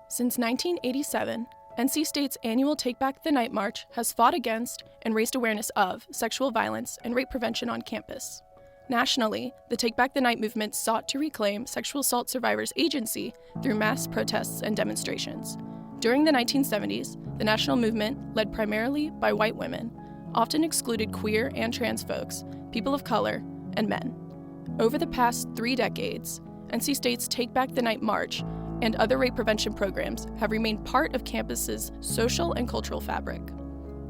Since 1987, NC State's annual Take Back the Night March has fought against and raised awareness of sexual violence and rape prevention on campus. Nationally, the Take Back the Night movement sought to reclaim sexual assault survivors' agency through mass protests and demonstrations. During the 1970s, the national movement, led primarily by white women, often excluded queer and trans folks, people of color, and men. Over the past 3 decades, NC State's Take Back the Night March and other rape prevention programs have remained part of campus's social and cultural fabric.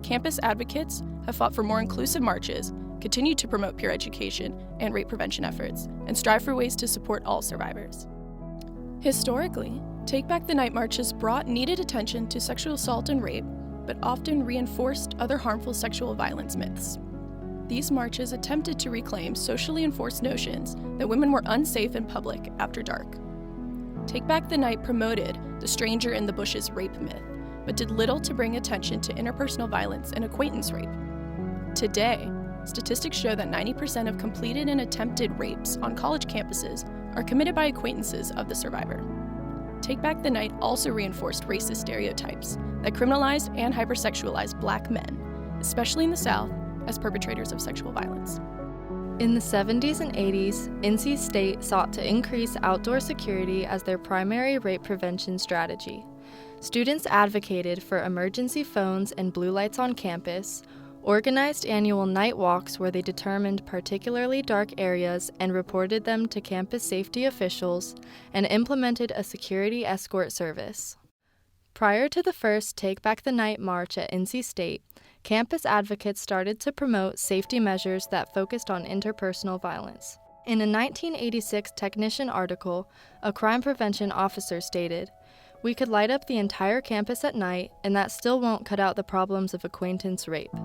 Campus advocates have fought for more inclusive marches, continued to promote peer education and rape prevention efforts, and strive for ways to support all survivors. Historically, Take Back the Night marches brought needed attention to sexual assault and rape, but often reinforced other harmful sexual violence myths. These marches attempted to reclaim socially enforced notions that women were unsafe in public after dark. Take Back the Night promoted the stranger in the bushes rape myth, but did little to bring attention to interpersonal violence and acquaintance rape. Today, statistics show that 90% of completed and attempted rapes on college campuses are committed by acquaintances of the survivor. Take Back the Night also reinforced racist stereotypes that criminalized and hypersexualized Black men, especially in the South, as perpetrators of sexual violence. In the 70s and 80s, NC State sought to increase outdoor security as their primary rape prevention strategy. Students advocated for emergency phones and blue lights on campus, organized annual night walks where they determined particularly dark areas and reported them to campus safety officials, and implemented a security escort service. Prior to the first Take Back the Night march at NC State, campus advocates started to promote safety measures that focused on interpersonal violence. In a 1986 Technician article, a crime prevention officer stated, "We could light up the entire campus at night, and that still won't cut out the problems of acquaintance rape,"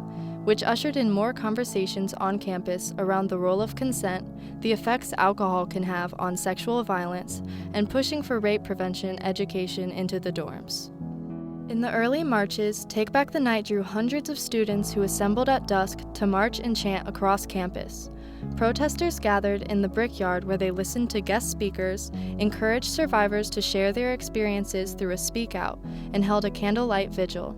which ushered in more conversations on campus around the role of consent, the effects alcohol can have on sexual violence, and pushing for rape prevention education into the dorms. In the early marches, Take Back the Night drew hundreds of students who assembled at dusk to march and chant across campus. Protesters gathered in the Brickyard where they listened to guest speakers, encouraged survivors to share their experiences through a speak out, and held a candlelight vigil.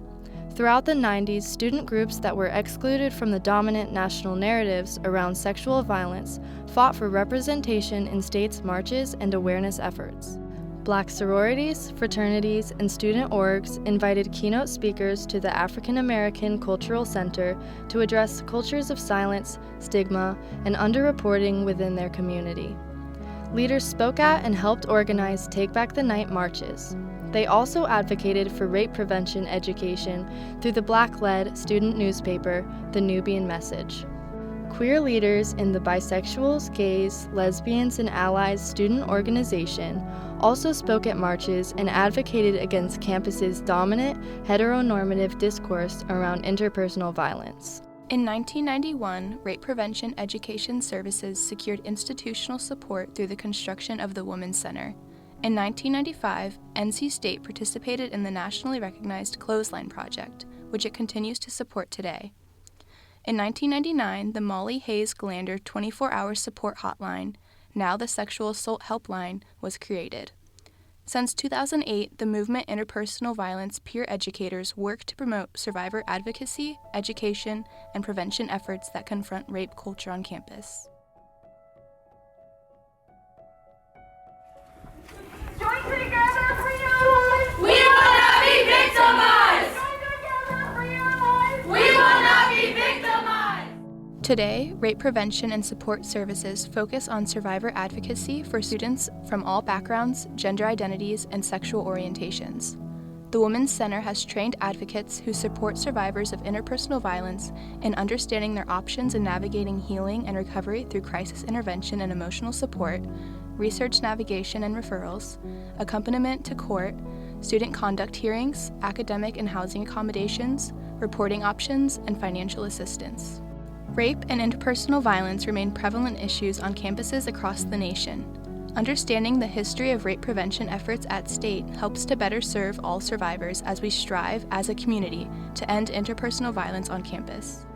Throughout the 90s, student groups that were excluded from the dominant national narratives around sexual violence fought for representation in states' marches and awareness efforts. Black sororities, fraternities, and student orgs invited keynote speakers to the African American Cultural Center to address cultures of silence, stigma, and underreporting within their community. Leaders spoke at and helped organize Take Back the Night marches. They also advocated for rape prevention education through the Black-led student newspaper, The Nubian Message. Queer leaders in the Bisexuals, Gays, Lesbians, and Allies student organization also spoke at marches and advocated against campus's dominant, heteronormative discourse around interpersonal violence. In 1991, Rape Prevention Education Services secured institutional support through the construction of the Women's Center. In 1995, NC State participated in the nationally recognized CLOTHESLINE project, which it continues to support today. In 1999, the Molly Hayes Galander 24-hour support hotline, now the Sexual Assault Helpline, was created. Since 2008, the movement Interpersonal Violence peer educators work to promote survivor advocacy, education, and prevention efforts that confront rape culture on campus. Join together for your life! We will not be victimized! Join together for your life! We will not be victimized! Today, rape prevention and support services focus on survivor advocacy for students from all backgrounds, gender identities, and sexual orientations. The Women's Center has trained advocates who support survivors of interpersonal violence in understanding their options in navigating healing and recovery through crisis intervention and emotional support, research navigation and referrals, accompaniment to court, student conduct hearings, academic and housing accommodations, reporting options, and financial assistance. Rape and interpersonal violence remain prevalent issues on campuses across the nation. Understanding the history of rape prevention efforts at State helps to better serve all survivors as we strive as a community to end interpersonal violence on campus.